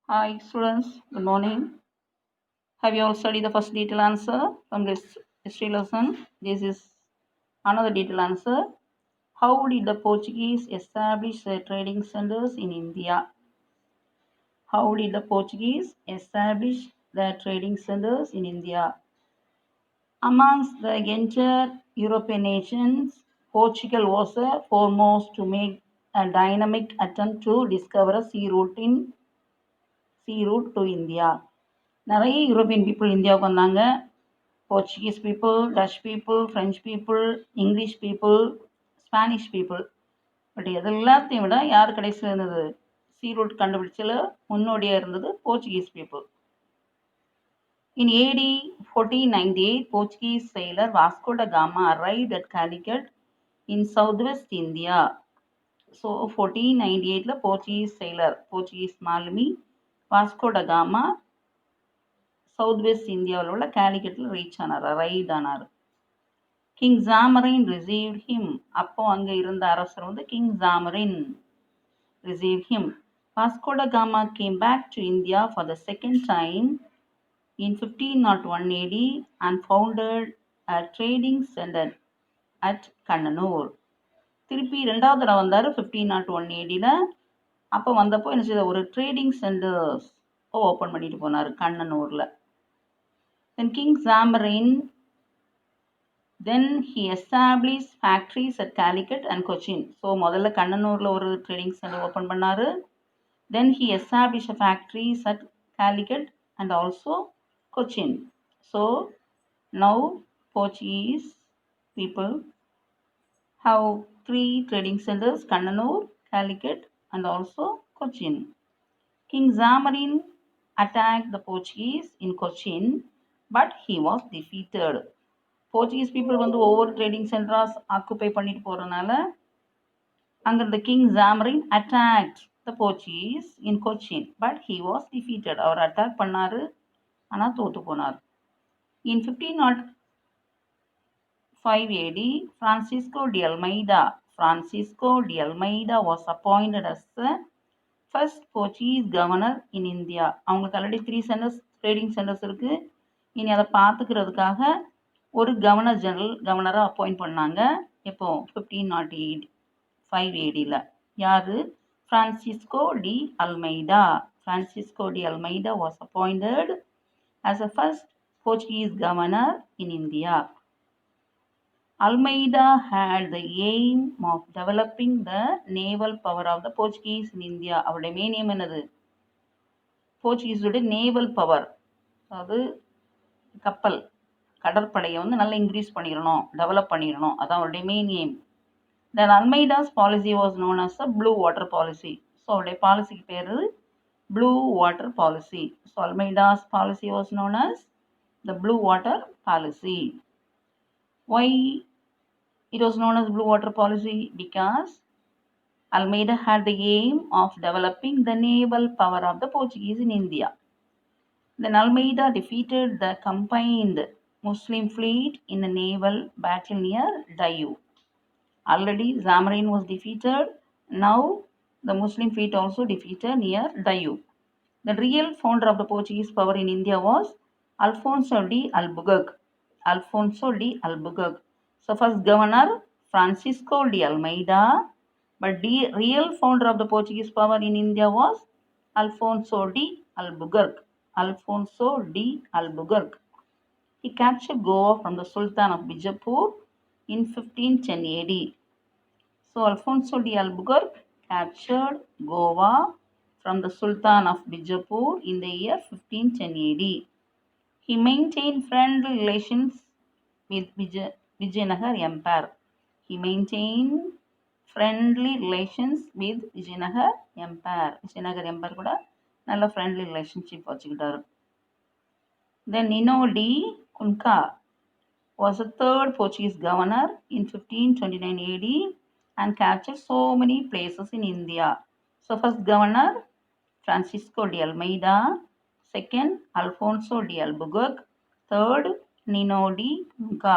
Hi students, good morning. Have you all studied the first detailed answer from this history lesson? This is another detailed answer. How did the Portuguese establish their trading centers in India? How did the Portuguese establish their trading centers in India? Amongst the entire European nations, Portugal was the foremost to make a dynamic attempt to discover a sea route to India. நிறைய European people இந்தியாவுக்கு வந்தாங்க. Portuguese people, touch people, French people, English people, Spanish people. But இது எல்லாத்தையும் விட யார் கடைசியில் இருந்தது? சீ root கண்டுபிடிச்சல முன்னோடியாக இருந்தது Portuguese people. In AD 1498, Portuguese sailor Vasco da Gama arrived at Calicut in southwest India. So 1498ல போர்ச்சுகீஸ் sailor, போர்ச்சுகீஸ் மாலுமி Vasco da Gama south west இந்தியாவில் உள்ள கேலிக்கட்டில் ரீச் ஆனார், அரைவ்ட் ஆனார். King Zamorin received him. அப்போ அங்கே இருந்த அரசர் வந்து king Zamorin received him. Vasco da Gama came back to India for the second time in 1501 AD and founded a trading center at Cannanore. திருப்பி ரெண்டாவது தடவை வந்தார் 1501 ADல. அப்போ வந்தப்போ என்ன செய்த, ஒரு ட்ரேடிங் சென்டர்ஸ் ஓப்பன் பண்ணிட்டு போனார் கண்ணனூரில். Then King Zamarin, then he established factories at Calicut and Cochin. So முதல்ல கண்ணனூரில் ஒரு ட்ரேடிங் சென்டர் ஓப்பன் பண்ணார். Then he established factories at Calicut and also Cochin. So now Portuguese people have 3 trading centers: Kannanur, Calicut and also Cochin. King Zamarin attacked the Portuguese in Cochin, but he was defeated. Portuguese people வந்து ஒவ்வொரு trading சென்டராக occupy பண்ணிட்டு போகிறதுனால அங்கே இருந்த king Zamorin attacked the Portuguese in Cochin, but he was defeated. அவர் attack பண்ணார், ஆனால் தோற்று போனார். இன் 1505 AD, Francisco de Almeida was appointed as the first Portuguese governor in India. அவங்களுக்கு ஆல்ரெடி 3 சென்டர்ஸ் ட்ரேடிங் சென்டர்ஸ் இருக்குது. இனி அதை பார்த்துக்கிறதுக்காக ஒரு கவர்னரை அப்பாயிண்ட் பண்ணாங்க. எப்போ 1505 ADல. யார்? Francisco D Almeida. Francisco D Almeida was appointed as a first Portuguese governor in India. Almeida had the aim of developing the naval power of the Portuguese in India. அவருடைய main aim என்னது? போர்ச்சுகீஸோட naval power, அதாவது கப்பல் கடற்படையை வந்து நல்லா increase பண்ணிடணும், develop பண்ணிடணும், அதான் அவருடைய main aim. Then Almeida's policy was known as the blue water policy. So அவருடைய பாலிசிக்கு பேர் blue water policy. So Almeida's policy was known as the blue water policy. Why it was known as blue water policy? Because Almeida had the aim of developing the naval power of the Portuguese in India. Then Almeida defeated the combined Muslim fleet in a naval battle near Dayu. Already Zamarin was defeated. Now the Muslim fleet also defeated near Dayu. The real founder of the Portuguese power in India was Alfonso de Albuquerque. Alfonso de Albuquerque. So first governor Francisco de Almeida, but the real founder of the Portuguese power in India was Alfonso de Albuquerque. Alfonso de Albuquerque. He captured Goa from the Sultan of Bijapur in 1510 AD. So Alfonso de Albuquerque captured Goa from the Sultan of Bijapur in the year 1510 AD. He maintained friendly relations with Vijayanagar Empire. He maintained friendly relations with Vijayanagar Empire. Vijayanagar Empire கூட நல்ல friendly relationship வச்சுக்கிட்டாரு. Then Nino de Cunca was the third Portuguese governor in 1529 AD and captured so many places in India. So first governor Francisco de Almeida, second Alfonso de Albuquerque, third Nino de Cunca.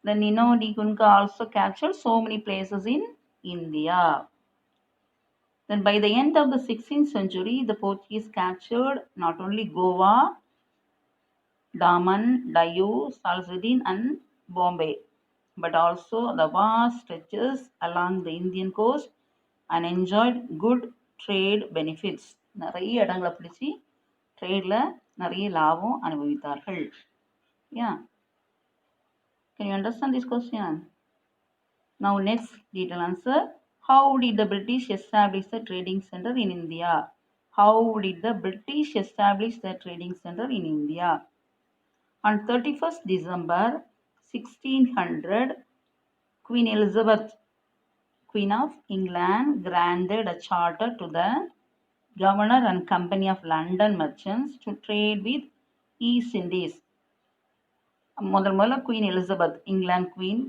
The Nino de Cunca also captured so many places in India. Then by the end of the 16th century, the Portuguese captured not only Goa, Daman, Diu, Salzadin and Bombay, but also the vast stretches along the Indian coast and enjoyed good trade benefits. நிறைய இடங்களை பிடிச்சி ட்ரேடில் நிறைய லாபம் அனுபவித்தார்கள். Yeah. Can you understand this question? Now next detailed answer. How did the British establish the trading center in India? How did the British establish the trading center in India? On 31st December 1600, Queen Elizabeth, Queen of England, granted a charter to the Governor and Company of London merchants to trade with East Indies. முதல்ல queen Elizabeth England queen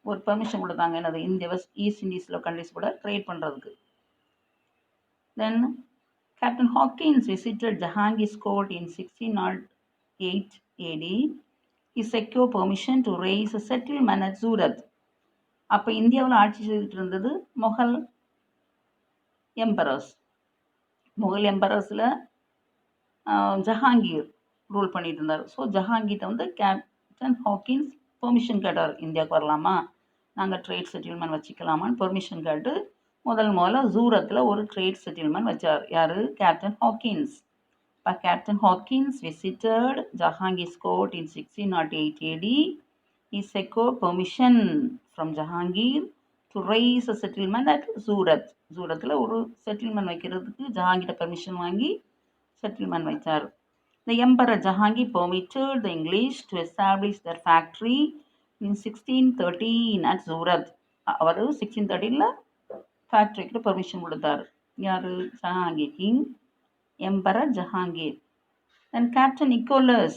ஒரு permission கொடுத்தாங்க என்னது இந்திய East இண்டீஸில் countries கூட trade பண்ணுறதுக்கு. Then captain Hawkins visited Jahangir's court in 1608 AD. He secured permission to raise a settlement at Surat. அப்போ இந்தியாவில் ஆட்சி செய்துட்டு இருந்தது முகல் எம்பரர்ஸ். முகல் எம்பரர்ஸில் ஜஹாங்கீர் ரூல் பண்ணிட்டு இருந்தார். ஸோ ஜஹாங்கீர்ட்ட வந்து கேப்டன் ஹாக்கின்ஸ் பெர்மிஷன் கேட்டார், இந்தியாவுக்கு வரலாமா, நாங்கள் ட்ரேட் செட்டில்மெண்ட் வச்சுக்கலாமான்னு பெர்மிஷன் கேட்டு முதல்ல சூரத்தில் ஒரு ட்ரேட் செட்டில்மெண்ட் வச்சார். யார்? Captain Hawkins. இப்போ captain Hawkins visited Jahangir's court in 1608 AD. He secured permission from Jahangir to raise a settlement at Surat. சூரத்தில் ஒரு செட்டில்மெண்ட் வைக்கிறதுக்கு ஜஹாங்கீர்ட்ட பெர்மிஷன் வாங்கி செட்டில்மெண்ட் வைத்தார். The Emperor Jahangir permitted the English to establish their factory in 1613 at Surat. அவர் 1613 ஃபேக்ட்ரிக்கு permission கொடுத்தார். யார்? Jahangir, king emperor Jahangir. Then Captain Nicholas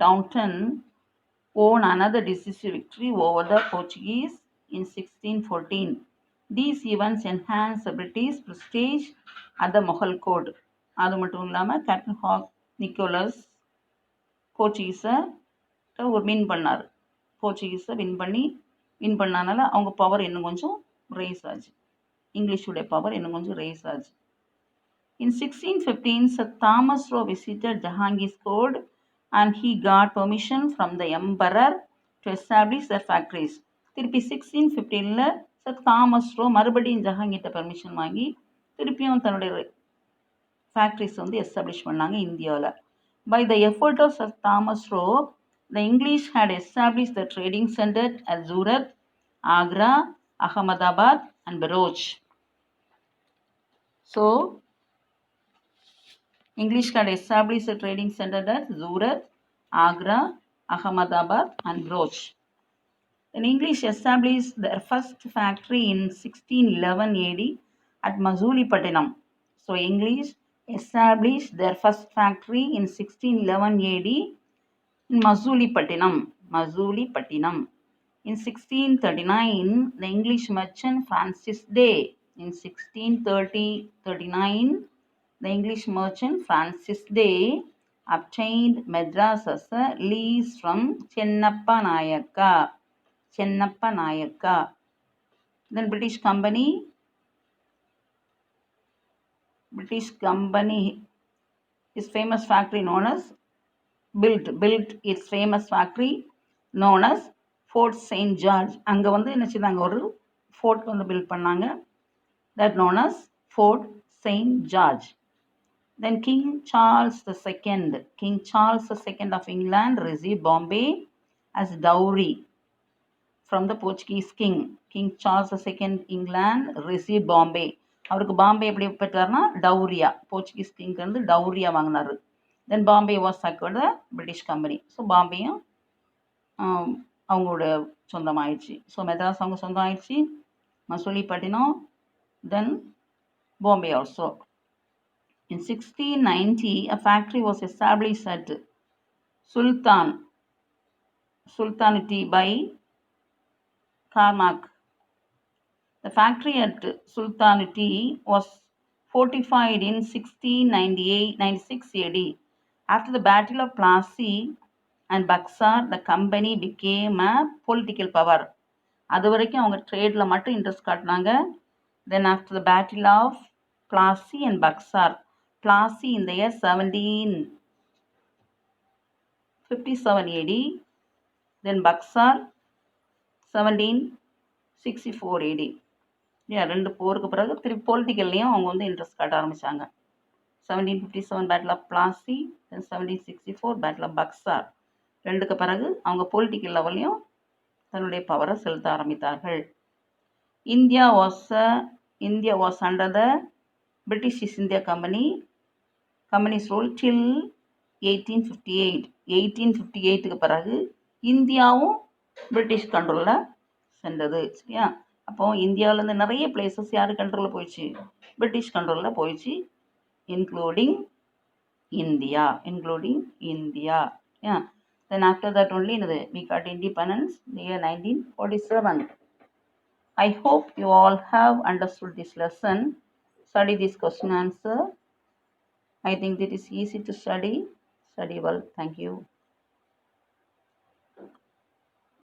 Downton won another decisive victory over the Portuguese in 1614. These events enhanced the British prestige at the Mughal court. அது மட்டும் இல்லாமல் captain Nicolas போர்ச்சுகீஸை ஒரு win பண்ணார். போர்ச்சுகீஸை win பண்ணனால அவங்க பவர் இன்னும் கொஞ்சம் ரேஸ் ஆச்சு. இங்கிலீஷுடைய பவர் இன்னும் கொஞ்சம் ரேஸ் ஆச்சு. In 1615, Sir Thomas Roe visited Jahangir's court and he got permission from the emperor to establish their factories. திருப்பி 1615 சர் தாமஸ் ரோ மறுபடியும் ஜஹாங்கீர்ட்ட பெர்மிஷன் வாங்கி திருப்பியும் தன்னுடைய ஃபேக்ட்ரிஸ் வந்து எஸ்டாப்ளிஷ் பண்ணாங்க இந்தியாவில். By the effort of Sir Thomas Roe, the English had established the trading center at Surat, Agra, Ahmedabad and Bharuch. So, English had established a trading center at Surat, Agra, Ahmedabad and Bharuch. The English established their first factory in 1611 AD at Mazulipattinam. So, English established their first factory in 1611 AD in Mazulipattinam. In 1639, the English merchant Francis Day. In 1639, the English merchant Francis Day obtained Madras as a lease from Chennappa Nayaka. Then British Company, his famous factory known as built its famous factory known as Fort St. George. அங்கே வந்து என்ன செய்தாங்க, ஒரு fort வந்து build பண்ணாங்க, that known as Fort St. George. Then King Charles II of England received Bombay as dowry from the Portuguese king. King Charles II England received Bombay. அவருக்கு பாம்பே எப்படி பெற்றார்னா டவுரியா, Portuguese கிங்க்கு வந்து டவுரியா வாங்கினார். Then Bombay was secured the British company. So பாம்பேயும் அவங்களோட சொந்தம் ஆயிடுச்சு. So Madras அவங்க சொந்தம் ஆயிடுச்சு, Masulipatnam, then Bombay also. In 1690, a factory was established at Sultanate by Karnak. The factory at Sultanate was fortified in 1696 AD. After the Battle of Plassey and Buxar, the company became a political power. அது வரைக்கும் அவங்க ட்ரேடில் மட்டும் interest காட்டினாங்க. Then after the Battle of Plassey and Buxar, Plassey in the year 1757 AD, then Buxar 1764 AD. ரெண்டு போருக்கு பிறகு திருப்பி பொலிட்டிக்கல்லையும் அவங்க வந்து இன்ட்ரெஸ்ட் காட்ட ஆரம்பித்தாங்க. 1757 battle of Plassey, then 1764 battle of Buxar. ரெண்டுக்கு பிறகு அவங்க பொலிட்டிக்கல் லெவல்லையும் தன்னுடைய பவரை செலுத்த ஆரம்பித்தார்கள். India was under the British East India companies rule till 1858. 1858க்கு பிறகு இந்தியாவும் பிரிட்டிஷ் கண்ட்ரோலில் சென்றது. சரியா? அப்போது இந்தியாவிலேருந்து நிறைய பிளேசஸ் யார் கண்ட்ரோலில் போயிடுச்சு? பிரிட்டிஷ் கண்ட்ரோலில் போயிடுச்சு, including India. Yeah. Then after that only we got independence in the year 1947. I hope you all have understood this lesson. Study this question answer. I think that is easy to study. Study well. Thank you.